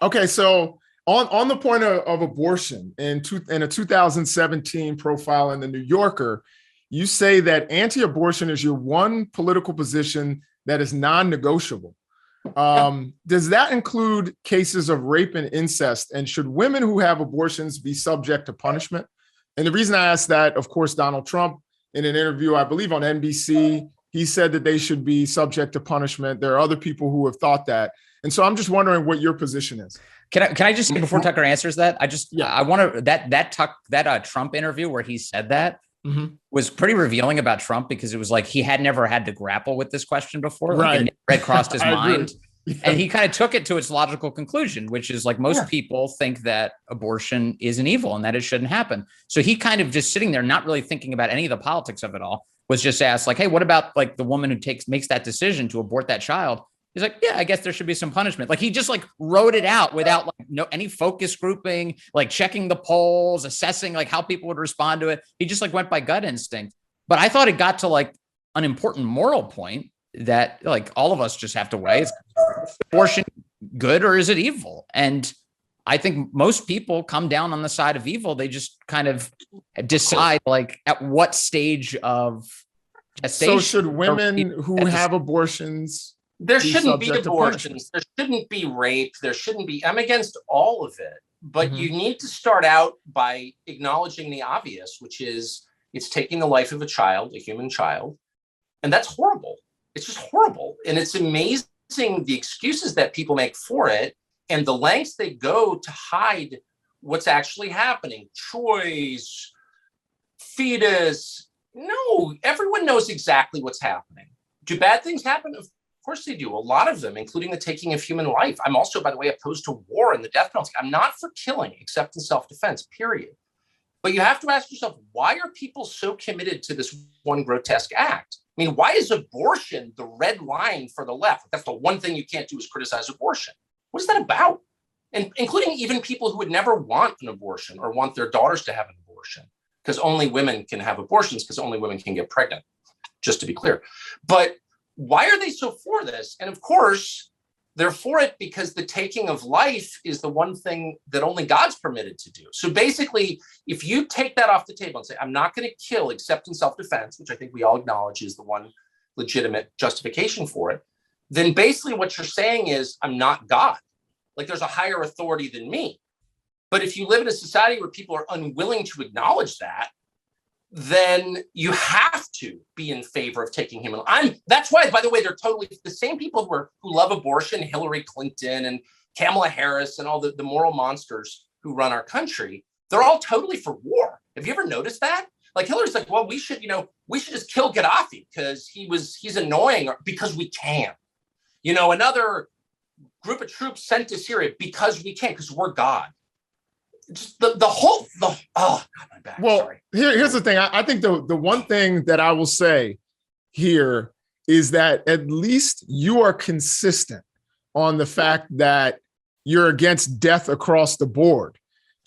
Okay, so on the point of abortion, in a 2017 profile in the New Yorker, you say that anti-abortion is your one political position that is non-negotiable. Does that include cases of rape and incest? And should women who have abortions be subject to punishment? And the reason I ask that, of course, Donald Trump, in an interview, I believe on NBC, he said that they should be subject to punishment. There are other people who have thought that. And so I'm just wondering what your position is. Can I just say before Tucker answers that, I want to that Trump interview where he said that was pretty revealing about Trump, because it was like he had never had to grapple with this question before. Like it never crossed his mind. Yeah. And he kind of took it to its logical conclusion, which is like most people think that abortion is an evil and that it shouldn't happen. So he kind of just sitting there, not really thinking about any of the politics of it all, was just asked like, hey, what about like the woman who makes that decision to abort that child? He's like, yeah, I guess there should be some punishment. Like he just like wrote it out without like any focus grouping, like checking the polls, assessing like how people would respond to it. He just like went by gut instinct. But I thought it got to like an important moral point that like all of us just have to weigh. Is abortion good or is it evil? And I think most people come down on the side of evil. They just kind of decide like at what stage of gestation. So should women who have abortions, there shouldn't be abortions, there shouldn't be rape, there shouldn't be, I'm against all of it, but you need to start out by acknowledging the obvious, which is it's taking the life of a child, a human child, and that's horrible. It's just horrible. And it's amazing the excuses that people make for it and the lengths they go to hide what's actually happening. Choice, fetus. No, everyone knows exactly what's happening. Do bad things happen? Of course they do. A lot of them, including the taking of human life. I'm also, by the way, opposed to war and the death penalty. I'm not for killing except in self-defense, period. But you have to ask yourself, why are people so committed to this one grotesque act? I mean, why is abortion the red line for the left? That's the one thing you can't do is criticize abortion. What is that about? And including even people who would never want an abortion or want their daughters to have an abortion, because only women can have abortions, because only women can get pregnant, just to be clear. But why are they so for this? And of course, they're for it because the taking of life is the one thing that only God's permitted to do. So basically, if you take that off the table and say, I'm not going to kill except in self-defense, which I think we all acknowledge is the one legitimate justification for it, then basically what you're saying is, I'm not God. Like there's a higher authority than me. But if you live in a society where people are unwilling to acknowledge that, then you have to be in favor of taking human life. That's why, by the way, they're totally the same people who love abortion, Hillary Clinton and Kamala Harris and all the moral monsters who run our country. They're all totally for war. Have you ever noticed that? Like Hillary's like, well, we should just kill Gaddafi because he's annoying, or because we can. Another group of troops sent to Syria because we can, because we're God. Just oh God, my back. Well, sorry. Here's the thing. I think the one thing that I will say here is that at least you are consistent on the fact that you're against death across the board.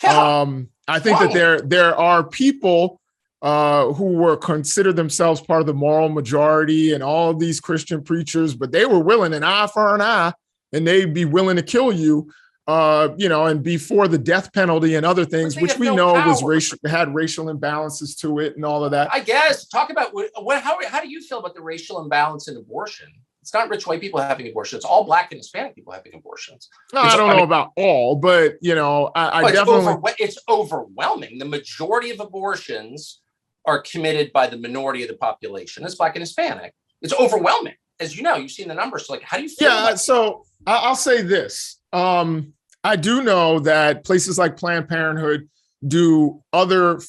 I think that there are people who consider themselves part of the moral majority and all of these Christian preachers, but they were willing an eye for an eye, and they'd be willing to kill you. And before the death penalty and other things, which we know had racial imbalances to it and all of that. I guess talk about how do you feel about the racial imbalance in abortion? It's not rich white people having abortions; it's all Black and Hispanic people having abortions. No, I don't know about all, but I definitely it's overwhelming. The majority of abortions are committed by the minority of the population. It's Black and Hispanic. It's overwhelming, as you know. You've seen the numbers. So like, how do you feel? Yeah. So I'll say this. I do know that places like Planned Parenthood do other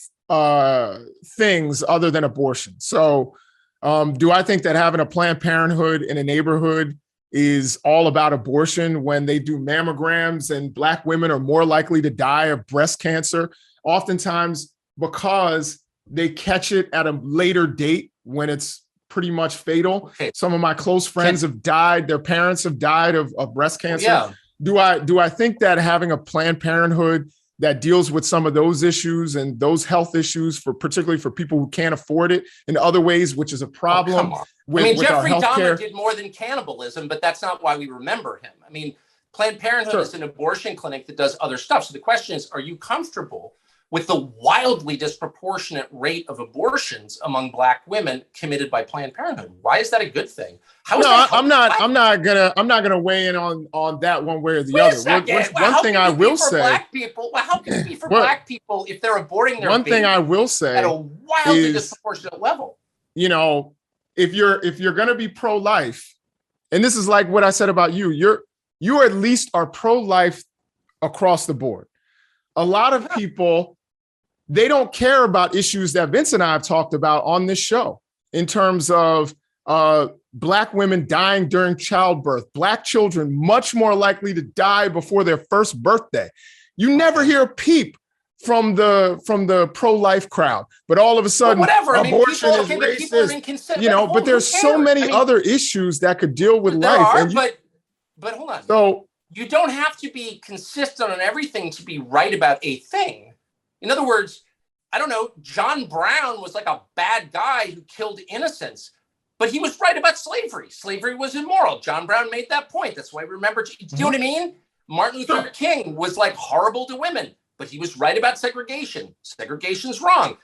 things other than abortion. So do I think that having a Planned Parenthood in a neighborhood is all about abortion when they do mammograms and Black women are more likely to die of breast cancer, oftentimes because they catch it at a later date when it's pretty much fatal. Okay. Some of my close friends have died. Their parents have died of breast cancer. Yeah. Do I think that having a Planned Parenthood that deals with some of those issues and those health issues, particularly for people who can't afford it in other ways, which is a problem? Jeffrey Dahmer did more than cannibalism, but that's not why we remember him. Planned Parenthood is an abortion clinic that does other stuff. So the question is, are you comfortable with the wildly disproportionate rate of abortions among Black women committed by Planned Parenthood? Why is that a good thing? I'm not gonna weigh in on that one way or the other. One thing I will say, Black people. Well, how can it be for Black people if they're aborting their one thing I will say at a wildly disproportionate level? You know, if you're gonna be pro-life, and this is like what I said about you, you at least are pro-life across the board. A lot of people, they don't care about issues that Vince and I have talked about on this show in terms of Black women dying during childbirth, Black children much more likely to die before their first birthday. You never hear a peep from the pro-life crowd, but all of a sudden, abortion is racist. But there's so many other issues that could deal with life. But hold on. So you don't have to be consistent on everything to be right about a thing. In other words, I don't know, John Brown was like a bad guy who killed innocents, but he was right about slavery. Slavery was immoral. John Brown made that point. That's why I remember. Do you know what I mean? Martin Luther King was like horrible to women, but he was right about segregation. Segregation's wrong.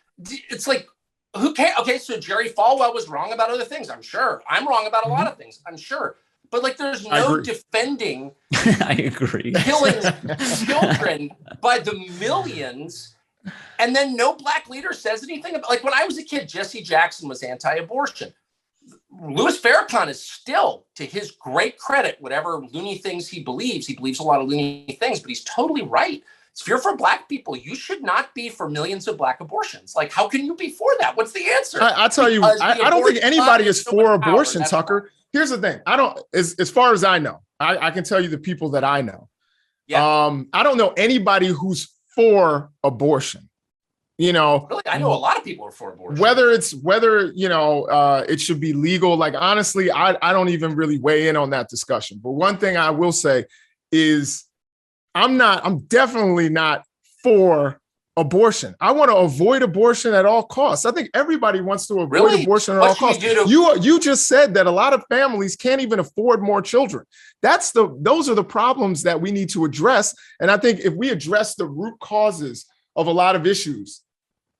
It's like, who cares? Okay, so Jerry Falwell was wrong about other things. I'm sure. I'm wrong about a lot of things. I'm sure. But like, there's no defending I agree. killing children by the millions. And then no Black leader says anything about, like, when I was a kid, Jesse Jackson was anti-abortion. Louis Farrakhan is still, to his great credit, whatever loony things he believes a lot of loony things, but he's totally right. If you're for Black people, you should not be for millions of Black abortions. Like, how can you be for that? What's the answer? I'll tell you, I don't think anybody is for abortion, Tucker. Here's the thing. As far as I know, I can tell you the people that I know. Yeah. I don't know anybody who's for abortion. Really, I know a lot of people are for abortion. Whether it should be legal. Like, honestly, I don't even really weigh in on that discussion. But one thing I will say is I'm definitely not for abortion. I want to avoid abortion at all costs. I think everybody wants to avoid abortion at all costs. You just said that a lot of families can't even afford more children. Those are the problems that we need to address. And I think if we address the root causes of a lot of issues,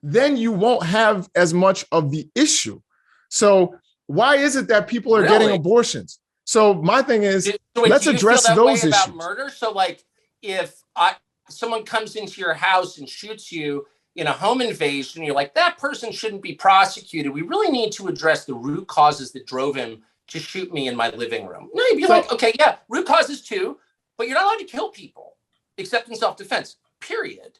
then you won't have as much of the issue. So why is it that people are getting abortions? So my thing is, let's address those issues. About murder? So like, if someone comes into your house and shoots you in a home invasion, you're like, that person shouldn't be prosecuted. We really need to address the root causes that drove him to shoot me in my living room. No, you'd be like, okay, yeah, root causes too, but you're not allowed to kill people except in self-defense, period.